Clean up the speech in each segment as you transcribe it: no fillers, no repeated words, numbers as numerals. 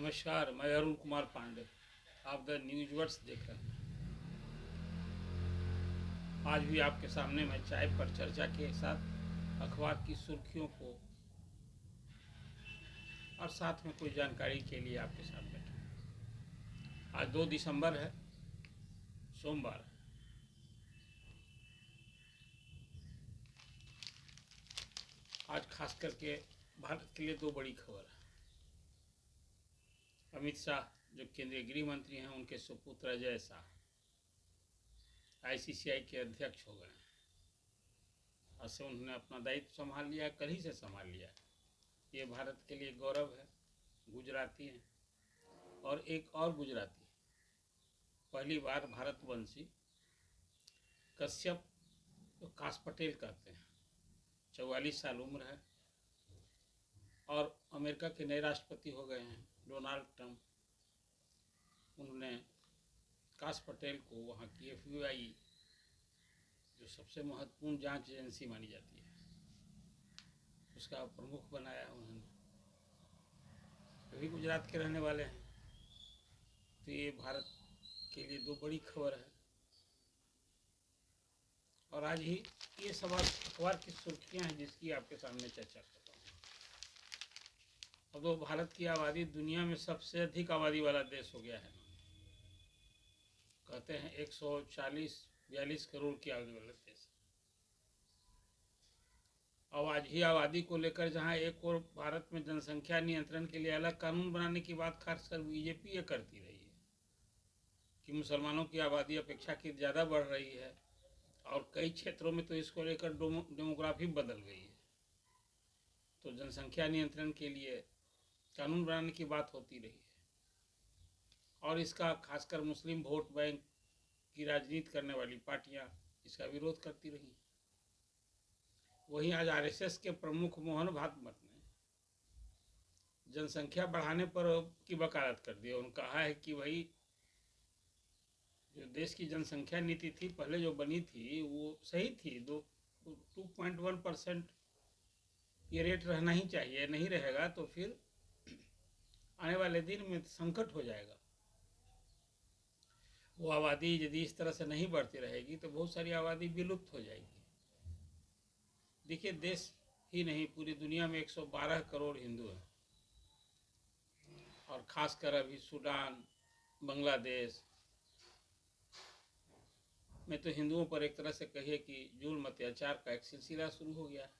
नमस्कार, मैं अरुण कुमार पांडे। आप द न्यूज वर्ड्स देख रहे हैं। आज भी आपके सामने मैं चाय पर चर्चा के साथ अखबार की सुर्खियों को और साथ में कोई जानकारी के लिए आपके साथ बैठा। आज 2 दिसंबर है, सोमवार। आज खास करके भारत के लिए 2 बड़ी खबर है। अमित शाह जो केंद्रीय गृह मंत्री हैं, उनके सुपुत्र अजय शाह आईसीसीआई के अध्यक्ष हो गए हैं। आज से उन्होंने अपना दायित्व संभाल लिया, कल ही से संभाल लिया। ये भारत के लिए गौरव है। गुजराती हैं और एक और गुजराती, पहली बार भारतवंशी कश्यप, तो काश पटेल कहते हैं, 44 साल उम्र है और अमेरिका के नए राष्ट्रपति हो गए हैं डोनाल्ड ट्रंप। उन्होंने काश पटेल को वहाँ की FBI, जो सबसे महत्वपूर्ण जांच एजेंसी मानी जाती है, उसका प्रमुख बनाया उन्होंने। वे गुजरात के रहने वाले हैं। तो ये भारत के लिए 2 बड़ी खबर है। और आज ही ये सब अखबार की सुर्खियां हैं जिसकी आपके सामने चर्चा कर रहा हूँ। अब तो भारत की आबादी दुनिया में सबसे अधिक आबादी वाला देश हो गया है। कहते हैं 140-42 करोड़ की आबादी वाला देश। अब आज ही आबादी को लेकर जहां एक और भारत में जनसंख्या नियंत्रण के लिए अलग कानून बनाने की बात खासकर बीजेपी ये करती रही है कि मुसलमानों की आबादी अपेक्षाकृत ज़्यादा बढ़ रही है और कई क्षेत्रों में तो इसको लेकर डेमोग्राफी बदल गई है। तो जनसंख्या नियंत्रण के लिए कानून बनाने की बात होती रही है और इसका खासकर मुस्लिम वोट बैंक की राजनीति करने वाली पार्टियां इसका विरोध करती रही। वहीं आज RSS के प्रमुख मोहन भागवत ने जनसंख्या बढ़ाने पर की वकालत कर दी। उन्होंने कहा है कि भाई जो देश की जनसंख्या नीति थी पहले जो बनी थी वो सही थी। 2.1% ये रेट रहना ही चाहिए, नहीं रहेगा तो फिर आने वाले दिन में संकट हो जाएगा। वो आबादी यदि इस तरह से नहीं बढ़ती रहेगी तो बहुत सारी आबादी विलुप्त हो जाएगी। देखिए, देश ही नहीं पूरी दुनिया में 112 करोड़ हिंदू हैं और खासकर अभी सूडान, बांग्लादेश में तो हिंदुओं पर एक तरह से कहिए कि जुल्म अत्याचार का एक सिलसिला शुरू हो गया है।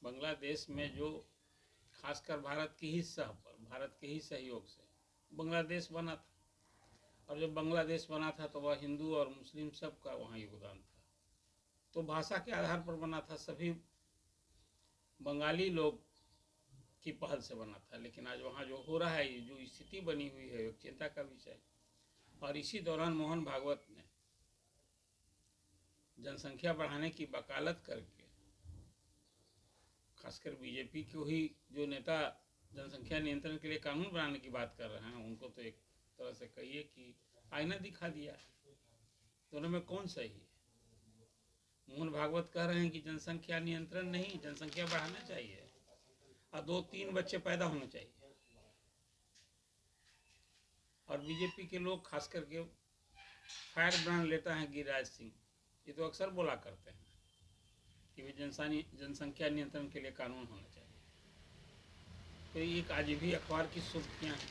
बांग्लादेश में जो खासकर भारत के ही सहयोग से बांग्लादेश बना था, और जब बांग्लादेश बना था तो वह हिंदू और मुस्लिम सबका वहाँ योगदान था। तो भाषा के आधार पर बना था, सभी बंगाली लोग की पहल से बना था। लेकिन आज वहाँ जो हो रहा है, जो स्थिति बनी हुई है, एक चिंता का विषय। और इसी दौरान मोहन भागवत ने जनसंख्या बढ़ाने की वकालत करके खासकर बीजेपी को ही जो नेता जनसंख्या नियंत्रण के लिए कानून बनाने की बात कर रहे हैं, उनको तो एक तरह से कहिए कि आईना दिखा दिया। दोनों में कौन सही है? मोहन भागवत कह रहे हैं कि जनसंख्या नियंत्रण नहीं, जनसंख्या बढ़ाना चाहिए और 2-3 बच्चे पैदा होने चाहिए। और बीजेपी के लोग खास करके फायर ब्रांड लेता है गिरिराज सिंह, ये तो अक्सर बोला करते हैं कि वे जनसंख्या नियंत्रण के लिए कानून होना चाहिए। तो एक आज भी अखबार की सुर्खियाँ हैं।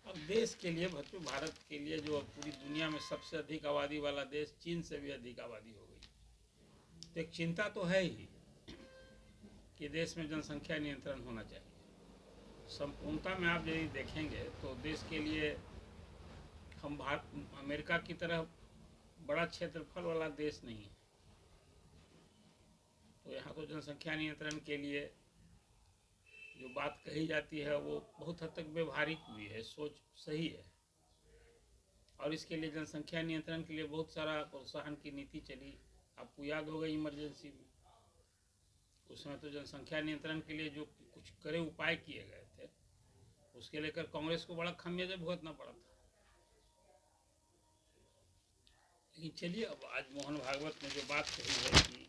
अब देश के लिए, भारत के लिए, जो पूरी दुनिया में सबसे अधिक आबादी वाला देश, चीन से भी अधिक आबादी हो गई, तो एक चिंता तो है ही कि देश में जनसंख्या नियंत्रण होना चाहिए। संपूर्णता में आप यदि देखेंगे तो देश के लिए हम अमेरिका की तरह बड़ा क्षेत्रफल वाला देश नहीं है। तो यहाँ तो जनसंख्या नियंत्रण के लिए जो बात कही जाती है वो बहुत हद तक व्यवहारिक भी है, सोच सही है। और इसके लिए जनसंख्या नियंत्रण के लिए बहुत सारा प्रोत्साहन की नीति चली। आपको याद होगा इमरजेंसी में, उस समय तो जनसंख्या नियंत्रण के लिए जो कुछ कड़े उपाय किए गए थे, उसके लेकर कांग्रेस को बड़ा खामियाजा भुगतना पड़ा था। लेकिन चलिए, अब आज मोहन भागवत ने जो बात कही है कि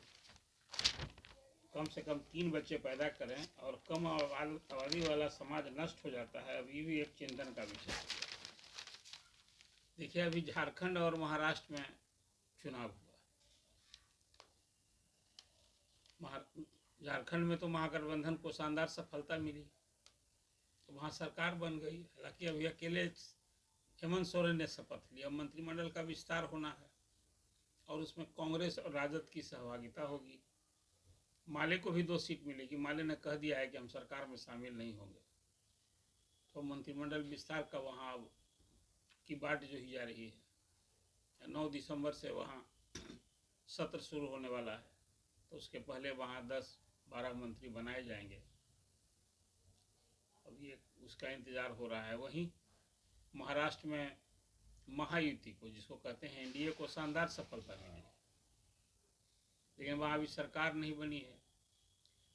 कम से कम 3 बच्चे पैदा करें और कम आबादी वाला समाज नष्ट हो जाता है, अभी भी एक चिंतन का विषय है। देखिए, अभी झारखंड और महाराष्ट्र में चुनाव हुआ। झारखंड में तो महागठबंधन को शानदार सफलता मिली, तो वहाँ सरकार बन गई। हालांकि अभी अकेले हेमंत सोरेन ने शपथ लिया, मंत्रिमंडल का विस्तार होना है और उसमें कांग्रेस और राजद की सहभागिता होगी। माले को भी 2 सीट मिलेगी। माले ने कह दिया है कि हम सरकार में शामिल नहीं होंगे। तो मंत्रिमंडल विस्तार का वहाँ की बाट जो ही जा रही है। 9 दिसंबर से वहाँ सत्र शुरू होने वाला है, तो उसके पहले वहाँ 10-12 मंत्री बनाए जाएंगे। अब ये उसका इंतज़ार हो रहा है। वहीं महाराष्ट्र में महायुति को, जिसको कहते हैं एनडीए को, शानदार सफलता मिली, लेकिन वहाँ अभी सरकार नहीं बनी है।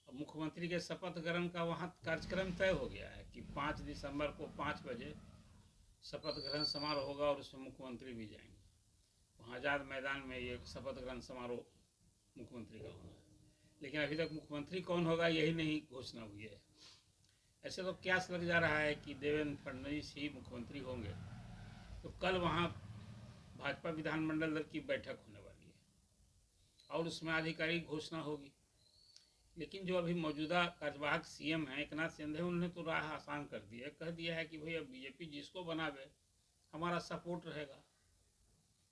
अब मुख्यमंत्री के शपथ ग्रहण का वहाँ कार्यक्रम तय हो गया है कि 5 दिसंबर को 5 बजे शपथ ग्रहण समारोह होगा और उसमें मुख्यमंत्री भी जाएंगे। वहाँ आज़ाद मैदान में ये शपथ ग्रहण समारोह मुख्यमंत्री का होना है, लेकिन अभी तक मुख्यमंत्री कौन होगा यही नहीं घोषणा हुई है। ऐसे तो क्यास लग जा रहा है कि देवेंद्र फडणवीस ही मुख्यमंत्री होंगे। तो कल वहाँ भाजपा विधानमंडल दल की बैठक होने वाली है और उसमें आधिकारिक घोषणा होगी। लेकिन जो अभी मौजूदा कार्यवाहक सीएम हैं एकनाथ शिंदे, उन्होंने तो राह आसान कर दी है। कह दिया है कि भाई अब बीजेपी जिसको बनावे हमारा सपोर्ट रहेगा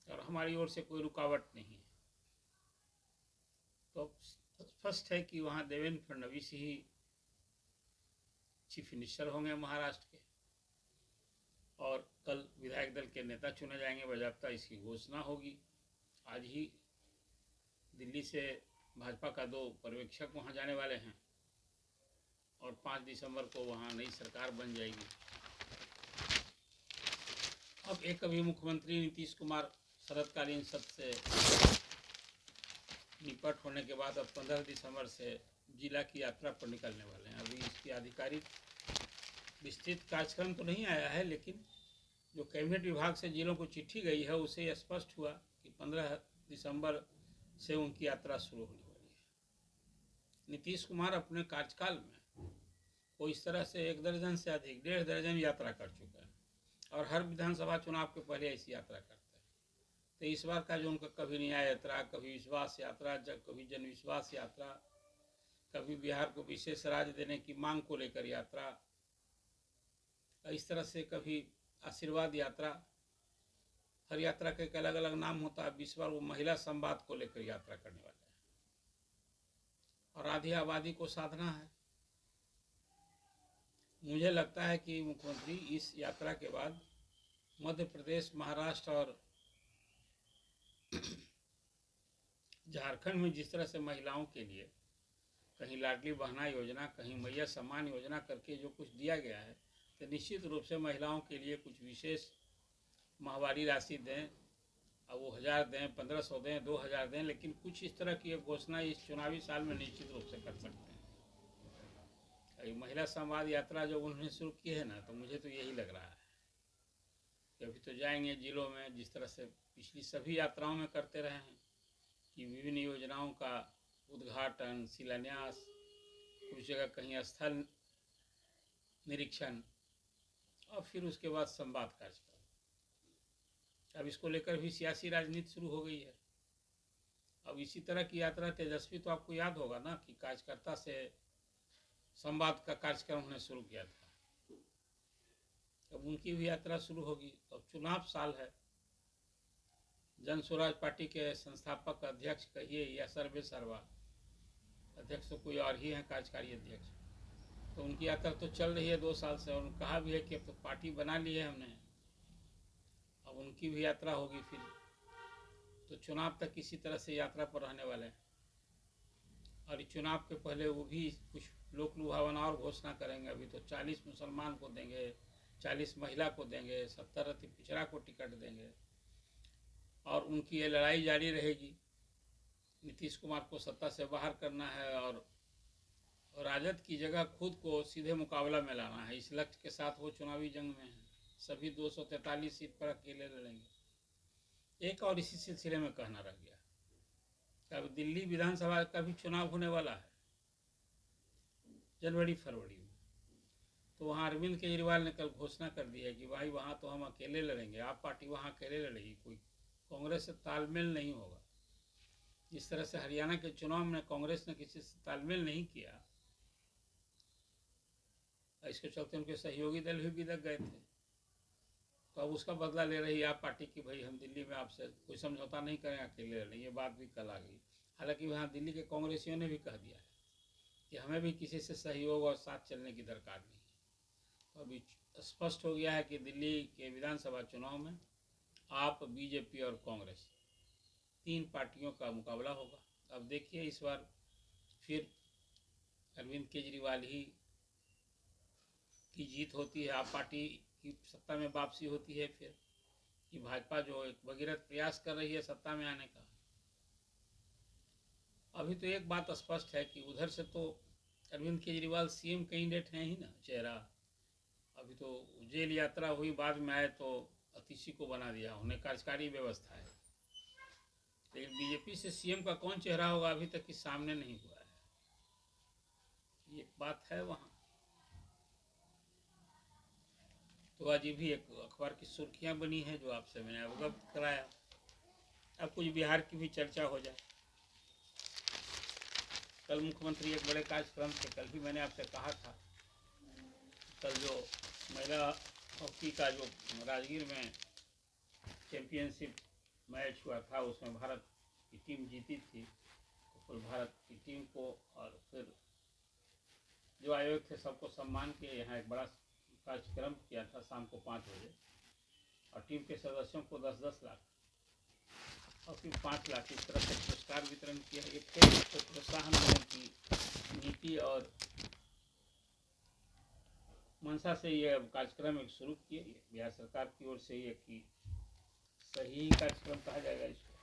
और हमारी ओर से कोई रुकावट नहीं है। तो स्पष्ट है कि वहाँ देवेंद्र फडणवीस ही चीफ मिनिस्टर होंगे महाराष्ट्र के, और कल विधायक दल के नेता चुने जाएंगे। बाज़ाब्ता इसकी घोषणा होगी। आज ही दिल्ली से भाजपा का 2 पर्यवेक्षक वहाँ जाने वाले हैं और 5 दिसंबर को वहाँ नई सरकार बन जाएगी। अब एक अभी मुख्यमंत्री नीतीश कुमार शरदकालीन सत्र से निपट होने के बाद अब 15 दिसंबर से जिला की यात्रा पर निकलने वाले हैं। अभी इसकी आधिकारिक विस्तृत कार्यक्रम तो नहीं आया है, लेकिन जो कैबिनेट विभाग से जिलों को चिट्ठी गई है उसे स्पष्ट हुआ कि 15 दिसंबर से उनकी यात्रा शुरू होने वाली है। नीतीश कुमार अपने कार्यकाल में वो इस तरह से 1 दर्जन से अधिक, 1.5 दर्जन यात्रा कर चुका है और हर विधानसभा चुनाव के पहले ऐसी यात्रा करता है। तो इस बार का जो उनका कभी न्याय यात्रा, कभी विश्वास यात्रा, कभी जन विश्वास यात्रा, कभी बिहार को विशेष राज्य देने की मांग को लेकर यात्रा, इस तरह से कभी आशीर्वाद यात्रा, हर यात्रा का एक अलग अलग नाम होता है। इस बार वो महिला संवाद को लेकर यात्रा करने वाले हैं और आधी आबादी को साधना है। मुझे लगता है कि मुख्यमंत्री इस यात्रा के बाद मध्य प्रदेश, महाराष्ट्र और झारखंड में जिस तरह से महिलाओं के लिए कहीं लाडली बहना योजना, कहीं मैया सम्मान योजना करके जो कुछ दिया गया है, तो निश्चित रूप से महिलाओं के लिए कुछ विशेष माहवारी राशि दें। अब वो 1000 दें, 1500 दें, 2000 दें, लेकिन कुछ इस तरह की एक घोषणा इस चुनावी साल में निश्चित रूप से कर सकते हैं। महिला संवाद यात्रा जो उन्होंने शुरू की है ना, तो मुझे तो यही लग रहा है कि अभी तो जाएंगे जिलों में, जिस तरह से पिछली सभी यात्राओं में करते रहे हैं कि विभिन्न योजनाओं का उद्घाटन, शिलान्यास, कुछ जगह कहीं स्थल निरीक्षण और फिर उसके बाद संवाद कार्यक्रम। अब इसको लेकर भी सियासी राजनीति शुरू हो गई है। अब इसी तरह की यात्रा तेजस्वी, तो आपको याद होगा ना कि कार्यकर्ता से संवाद का कार्यक्रम उन्होंने शुरू किया था। अब उनकी भी यात्रा शुरू होगी। अब चुनाव साल है। जन स्वराज पार्टी के संस्थापक अध्यक्ष कहिए या सर्वे सर्वा, अध्यक्ष तो कोई और ही हैं, कार्यकारी अध्यक्ष, तो उनकी यात्रा तो चल रही है 2 साल से और कहा भी है कि अब तो पार्टी बना ली है हमने, अब उनकी भी यात्रा होगी। फिर तो चुनाव तक इसी तरह से यात्रा पर रहने वाले हैं और चुनाव के पहले वो भी कुछ लोक लुभावन और घोषणा करेंगे। अभी तो 40 मुसलमान को देंगे, 40 महिला को देंगे, 70 अति पिछड़ा को टिकट देंगे और उनकी ये लड़ाई जारी रहेगी। नीतीश कुमार को सत्ता से बाहर करना है और राजद की जगह खुद को सीधे मुकाबला में लाना है। इस लक्ष्य के साथ वो चुनावी जंग में है। सभी 243 सीट पर अकेले लड़ेंगे। एक और इसी सिलसिले में कहना रह गया, अब दिल्ली विधानसभा का भी चुनाव होने वाला है जनवरी फरवरी में। तो वहाँ अरविंद केजरीवाल ने कल घोषणा कर दी है कि भाई वहाँ तो हम अकेले लड़ेंगे, आप पार्टी वहाँ अकेले लड़ेगी, कोई कांग्रेस से तालमेल नहीं होगा। जिस तरह से हरियाणा के चुनाव में कांग्रेस ने किसी से तालमेल नहीं किया, इसके चलते उनके सहयोगी दल भी बिदक गए थे। तो अब उसका बदला ले रही आप पार्टी की, भाई हम दिल्ली में आपसे कोई समझौता नहीं करें, अकेले लड़ें। ये बात भी कल आ गई। हालांकि वहाँ दिल्ली के कांग्रेसियों ने भी कह दिया है कि हमें भी किसी से सहयोग और साथ चलने की दरकार नहीं है। तो अभी स्पष्ट हो गया है कि दिल्ली के विधानसभा चुनाव में आप, बीजेपी और कांग्रेस, 3 पार्टियों का मुकाबला होगा। अब देखिए इस बार फिर अरविंद केजरीवाल ही की जीत होती है, आप पार्टी की सत्ता में वापसी होती है फिर, कि भाजपा जो एक भगीरथ प्रयास कर रही है सत्ता में आने का। अभी तो एक बात स्पष्ट है कि उधर से तो अरविंद केजरीवाल सीएम कैंडिडेट हैं ही ना, चेहरा। अभी तो जेल यात्रा हुई, बाद में आए तो अतिशी को बना दिया, उन्हें कार्यकारी व्यवस्था है। लेकिन बीजेपी से सीएम का कौन चेहरा होगा अभी तक कि सामने नहीं हुआ है, ये बात है वहाँ। तो आज ये भी एक अखबार की सुर्खियाँ बनी है जो आपसे मैंने अवगत कराया। अब कुछ बिहार की भी चर्चा हो जाए। कल मुख्यमंत्री एक बड़े कार्यक्रम से, कल भी मैंने आपसे कहा था, कल जो महिला हॉकी का जो राजगीर में चैंपियनशिप मैच हुआ था उसमें भारत की टीम जीती थी। तो फिर भारत की टीम को और फिर जो आयोग थे सबको सम्मान के यहाँ एक बड़ा कार्यक्रम किया था शाम को 5 बजे, और टीम के सदस्यों को 10-10 लाख और फिर 5 लाख इस तरह से पुरस्कार वितरण किया। एक प्रोत्साहन देने की नीति और मंशा से ये कार्यक्रम एक शुरू किए बिहार सरकार की ओर से, ये कि सही कार्यक्रम कहा जाएगा इसको।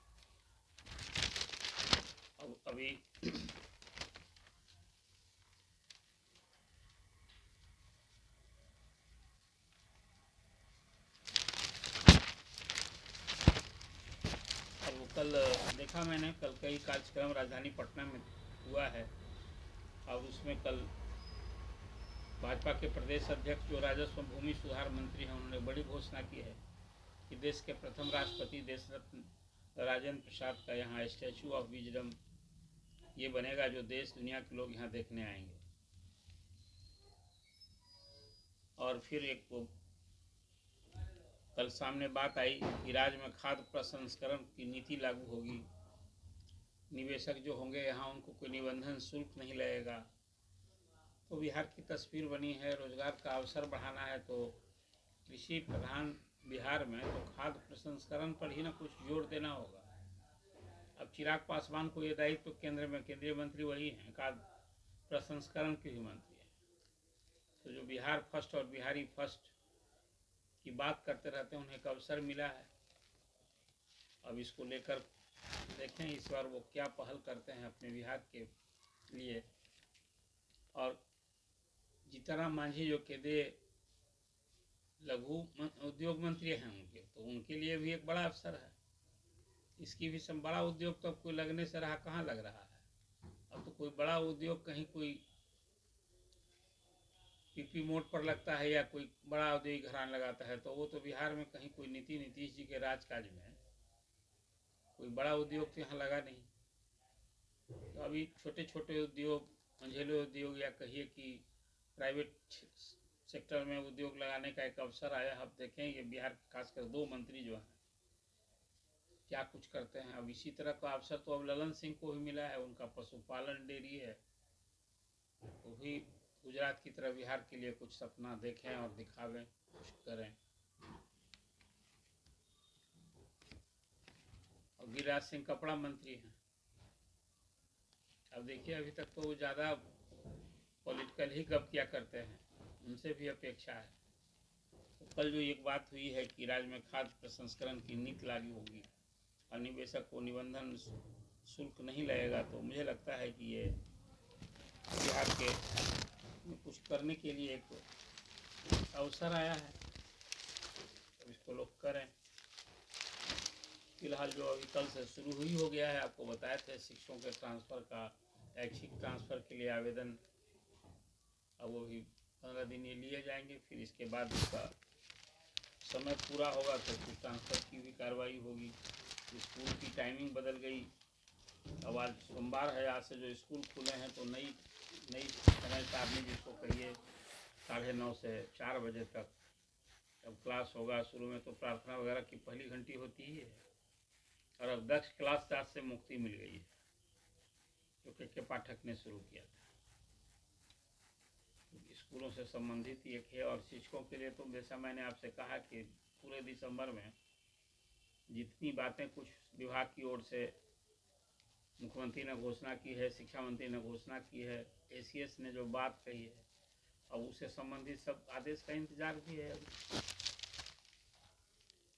अब अभी अब कल देखा मैंने, कल कई कार्यक्रम राजधानी पटना में हुआ है, और उसमें कल भाजपा के प्रदेश अध्यक्ष जो राजस्व भूमि सुधार मंत्री हैं, उन्होंने बड़ी घोषणा की है कि देश के प्रथम राष्ट्रपति देश रत्न राजेंद्र प्रसाद का यहाँ स्टैचू ऑफ विजडम ये बनेगा, जो देश दुनिया के लोग यहाँ देखने आएंगे। और फिर एक कल सामने बात आई कि राज्य में खाद्य प्रसंस्करण की नीति लागू होगी। निवेशक जो होंगे यहाँ उनको कोई निबंधन शुल्क नहीं लगेगा। तो बिहार की तस्वीर बनी है, रोजगार का अवसर बढ़ाना है तो कृषि प्रधान बिहार में तो खाद्य प्रसंस्करण पर ही ना कुछ जोर देना होगा। अब चिराग पासवान को ये दायित्व तो केंद्र में केंद्रीय मंत्री वही हैं, खाद्य प्रसंस्करण के भी मंत्री हैं। तो जो बिहार फर्स्ट और बिहारी फर्स्ट की बात करते रहते हैं, उन्हें एक अवसर मिला है। अब इसको लेकर देखें इस बार वो क्या पहल करते हैं अपने बिहार के लिए। और जीतनराम मांझी जो केंद्रीय लघु उद्योग मंत्री हैं उनके, तो उनके लिए भी एक बड़ा अवसर है। इसकी भी बड़ा उद्योग तो अब कोई लगने से रहा, कहाँ लग रहा है। अब तो कोई बड़ा उद्योग कहीं कोई पीपी मोड पर लगता है या कोई बड़ा औद्योगिक घराना लगाता है, तो वो तो बिहार में कहीं कोई नीतीश जी के राजकाज में कोई बड़ा उद्योग तो यहाँ लगा नहीं। तो अभी छोटे छोटे उद्योग, मंझले उद्योग या कहिए कि प्राइवेट सेक्टर में उद्योग लगाने का एक अवसर आया। अब देखें ये बिहार खासकर 2 मंत्री जो हैं क्या कुछ करते हैं। अब इसी तरह का अवसर तो अब ललन सिंह को भी मिला है, उनका पशुपालन डेयरी है, वो भी गुजरात की तरह बिहार के लिए कुछ सपना देखें और दिखावें, कुछ करें। और गिरिराज सिंह कपड़ा मंत्री हैं। अब देखिए अभी तक तो वो ज़्यादा पॉलिटिकल ही गप किया करते हैं, उनसे भी अपेक्षा है। तो कल जो एक बात हुई है कि राज्य में खाद्य प्रसंस्करण की नीति लागू होगी और निवेशक को निबंधन शुल्क नहीं लगेगा, तो मुझे लगता है कि ये बिहार के कुछ करने के लिए एक अवसर आया है, तो इसको लोग करें। फिलहाल जो अभी कल से शुरू हुई हो गया है, आपको बताए थे शिक्षकों के ट्रांसफ़र का, ऐच्छिक ट्रांसफ़र के लिए आवेदन अब वो भी 15 दिन ये लिए जाएंगे, फिर इसके बाद इसका समय पूरा होगा तो फिर ट्रांसफ़र की भी कार्रवाई होगी। स्कूल की टाइमिंग बदल गई। अब आज सोमवार है, आज से जो स्कूल खुले हैं तो नई समय सारणी जिसको कहिए 9:30 से 4 बजे तक अब क्लास होगा। शुरू में तो प्रार्थना वगैरह की पहली घंटी होती ही है, और अब दक्ष क्लास चार्ज से मुक्ति मिल गई है जो के पाठक ने शुरू किया था। स्कूलों से संबंधित एक है, और शिक्षकों के लिए तो जैसा मैंने आपसे कहा कि पूरे दिसंबर में जितनी बातें कुछ विभाग की ओर से मुख्यमंत्री ने घोषणा की है, शिक्षा मंत्री ने घोषणा की है, एसीएस ने जो बात कही है, अब उससे संबंधित सब आदेश का इंतजार भी है।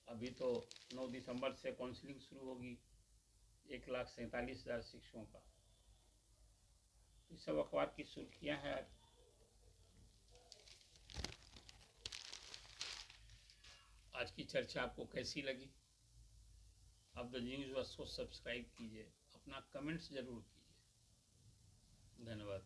अभी तो 9 दिसंबर से काउंसलिंग शुरू होगी 1,47,000 शिक्षकों का। ये सब अखबार की सुर्खियां हैं। आज की चर्चा आपको कैसी लगी? आप द न्यूज़ वर्स को सब्सक्राइब कीजिए, अपना कमेंट्स ज़रूर कीजिए। धन्यवाद।